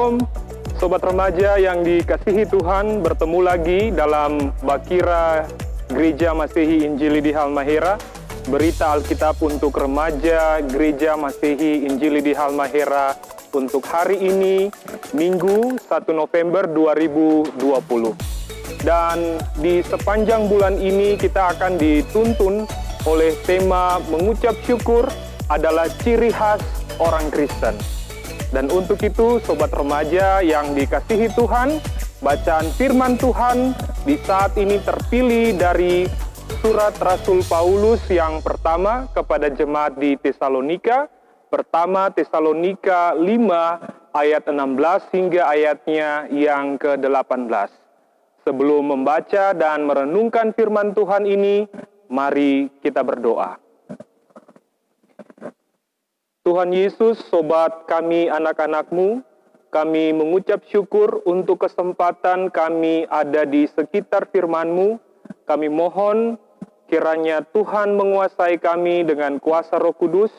Shalom, Sobat Remaja yang dikasihi Tuhan, bertemu lagi dalam Bakira Gereja Masehi Injili di Halmahera, berita Alkitab untuk remaja Gereja Masehi Injili di Halmahera untuk hari ini, Minggu 1 November 2020. Dan di sepanjang bulan ini kita akan dituntun oleh tema mengucap syukur adalah ciri khas orang Kristen. Dan untuk itu, Sobat Remaja yang dikasihi Tuhan, bacaan firman Tuhan di saat ini terpilih dari surat Rasul Paulus yang pertama kepada jemaat di Tesalonika, pertama Tesalonika 5 ayat 16 hingga ayatnya yang ke-18. Sebelum membaca dan merenungkan firman Tuhan ini, mari kita berdoa. Tuhan Yesus, Sobat kami anak-anak-Mu, kami mengucap syukur untuk kesempatan kami ada di sekitar firman-Mu. Kami mohon kiranya Tuhan menguasai kami dengan kuasa Roh Kudus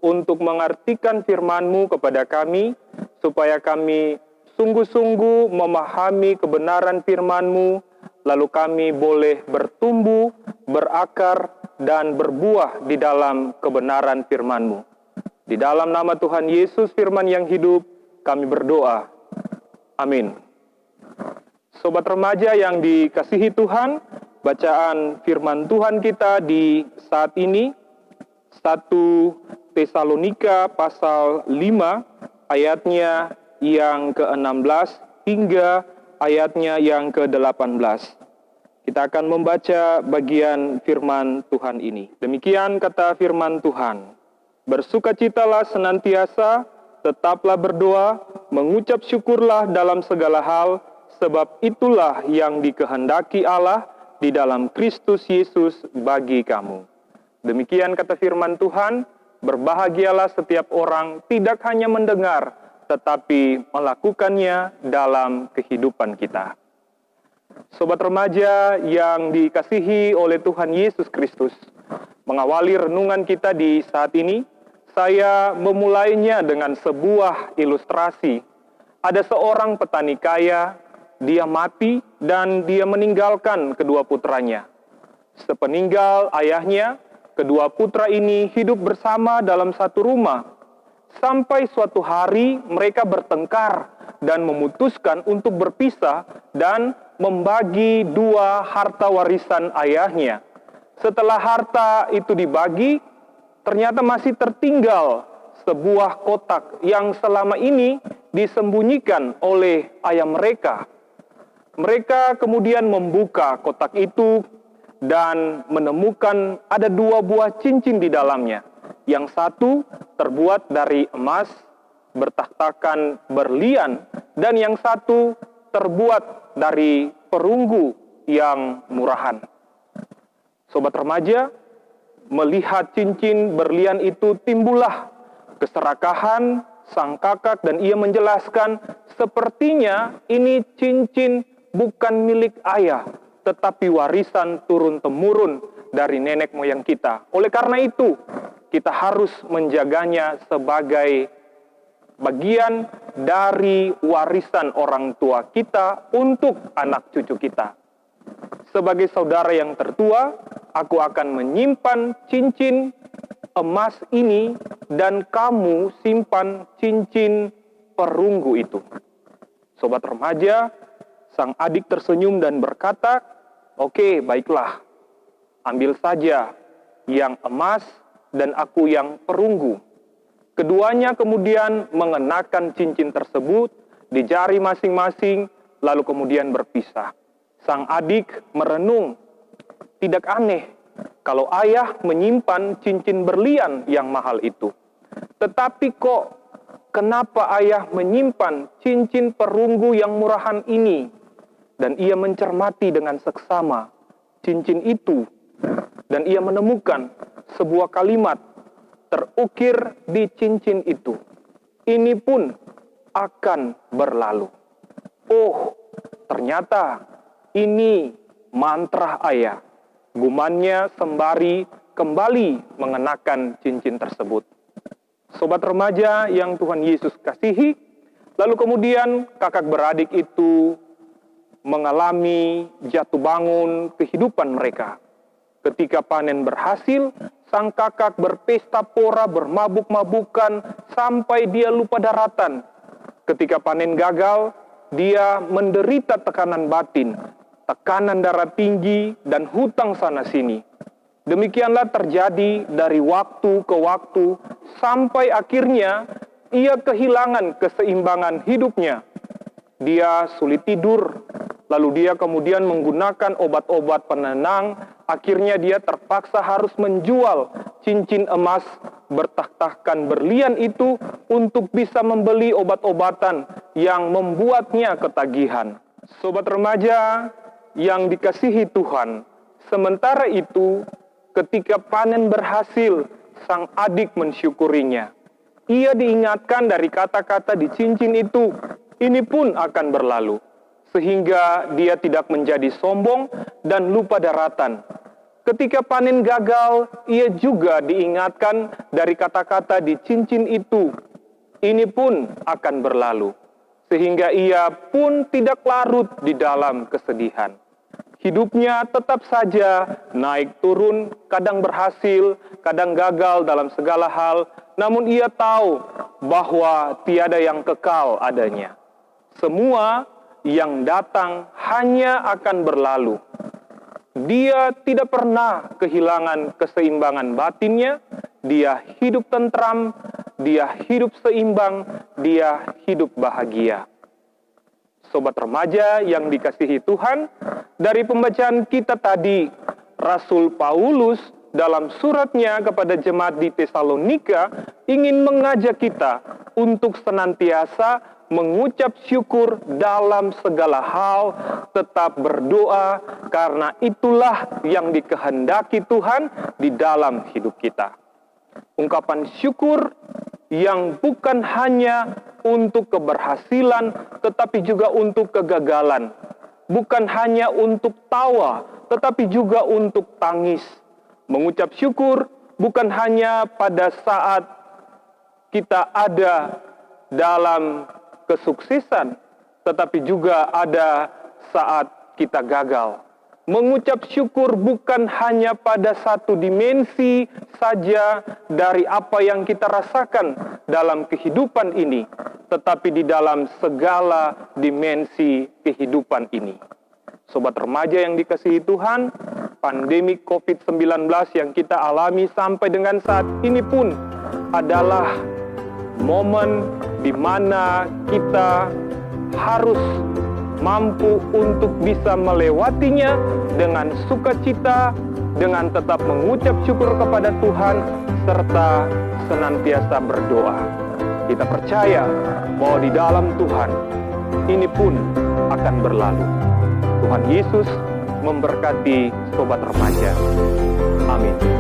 untuk mengartikan firman-Mu kepada kami, supaya kami sungguh-sungguh memahami kebenaran firman-Mu, lalu kami boleh bertumbuh, berakar, dan berbuah di dalam kebenaran firman-Mu. Di dalam nama Tuhan Yesus, firman yang hidup, kami berdoa. Amin. Sobat remaja yang dikasihi Tuhan, bacaan firman Tuhan kita di saat ini, 1 Tesalonika pasal 5, ayatnya yang ke-16 hingga ayatnya yang ke-18. Kita akan membaca bagian firman Tuhan ini. Demikian kata firman Tuhan. Bersukacitalah senantiasa, tetaplah berdoa, mengucap syukurlah dalam segala hal, sebab itulah yang dikehendaki Allah di dalam Kristus Yesus bagi kamu. Demikian kata firman Tuhan, berbahagialah setiap orang tidak hanya mendengar, tetapi melakukannya dalam kehidupan kita. Sobat remaja yang dikasihi oleh Tuhan Yesus Kristus, mengawali renungan kita di saat ini, saya memulainya dengan sebuah ilustrasi. Ada seorang petani kaya, dia mati dan dia meninggalkan kedua putranya. Sepeninggal ayahnya, kedua putra ini hidup bersama dalam satu rumah. Sampai suatu hari mereka bertengkar dan memutuskan untuk berpisah dan membagi dua harta warisan ayahnya. Setelah harta itu dibagi, ternyata masih tertinggal sebuah kotak yang selama ini disembunyikan oleh ayah mereka. Mereka kemudian membuka kotak itu dan menemukan ada dua buah cincin di dalamnya. Yang satu terbuat dari emas bertahtakan berlian, dan yang satu terbuat dari perunggu yang murahan. Sobat remaja, melihat cincin berlian itu timbullah keserakahan sang kakak, dan ia menjelaskan, sepertinya ini cincin bukan milik ayah, tetapi warisan turun-temurun dari nenek moyang kita. Oleh karena itu, kita harus menjaganya sebagai bagian dari warisan orang tua kita untuk anak cucu kita. Sebagai saudara yang tertua, aku akan menyimpan cincin emas ini dan kamu simpan cincin perunggu itu. Sobat remaja, sang adik tersenyum dan berkata, "Oke, baiklah. Ambil saja yang emas dan aku yang perunggu." Keduanya kemudian mengenakan cincin tersebut di jari masing-masing, lalu kemudian berpisah. Sang adik merenung, tidak aneh kalau ayah menyimpan cincin berlian yang mahal itu. Tetapi kok kenapa ayah menyimpan cincin perunggu yang murahan ini? Dan ia mencermati dengan seksama cincin itu. Dan ia menemukan sebuah kalimat terukir di cincin itu. Ini pun akan berlalu. Oh, ternyata ini mantra ayah. Gumannya sembari kembali mengenakan cincin tersebut. Sobat remaja yang Tuhan Yesus kasihi, Lalu kemudian kakak beradik itu mengalami jatuh bangun kehidupan mereka. Ketika panen berhasil, sang kakak berpesta pora, bermabuk-mabukan, sampai dia lupa daratan. Ketika panen gagal, dia menderita tekanan batin, tekanan darah tinggi, dan hutang sana-sini. Demikianlah terjadi dari waktu ke waktu, sampai akhirnya ia kehilangan keseimbangan hidupnya. Dia sulit tidur, lalu dia kemudian menggunakan obat-obat penenang. Akhirnya dia terpaksa harus menjual cincin emas bertah-tahkan berlian itu untuk bisa membeli obat-obatan yang membuatnya ketagihan. Sobat remaja yang dikasihi Tuhan, sementara itu ketika panen berhasil, sang adik mensyukurinya. Ia diingatkan dari kata-kata di cincin itu, ini pun akan berlalu. Sehingga dia tidak menjadi sombong dan lupa daratan. Ketika panen gagal, ia juga diingatkan dari kata-kata di cincin itu, ini pun akan berlalu. Sehingga ia pun tidak larut di dalam kesedihan. Hidupnya tetap saja naik turun, kadang berhasil, kadang gagal dalam segala hal, namun ia tahu bahwa tiada yang kekal adanya. Semua yang datang hanya akan berlalu. Dia tidak pernah kehilangan keseimbangan batinnya, dia hidup tentram, dia hidup seimbang, dia hidup bahagia. Sobat remaja yang dikasihi Tuhan, dari pembacaan kita tadi, Rasul Paulus dalam suratnya kepada jemaat di Tesalonika ingin mengajak kita untuk senantiasa mengucap syukur dalam segala hal, tetap berdoa, karena itulah yang dikehendaki Tuhan di dalam hidup kita. Ungkapan syukur yang bukan hanya untuk keberhasilan, tetapi juga untuk kegagalan. Bukan hanya untuk tawa, tetapi juga untuk tangis. Mengucap syukur bukan hanya pada saat kita ada dalam kesuksesan, tetapi juga ada saat kita gagal. Mengucap syukur bukan hanya pada satu dimensi saja dari apa yang kita rasakan dalam kehidupan ini, tetapi di dalam segala dimensi kehidupan ini. Sobat remaja yang dikasihi Tuhan, pandemi COVID-19 yang kita alami sampai dengan saat ini pun adalah momen di mana kita harus mampu untuk bisa melewatinya dengan sukacita, dengan tetap mengucap syukur kepada Tuhan, serta senantiasa berdoa. Kita percaya bahwa di dalam Tuhan, ini pun akan berlalu. Tuhan Yesus memberkati sobat remaja. Amin.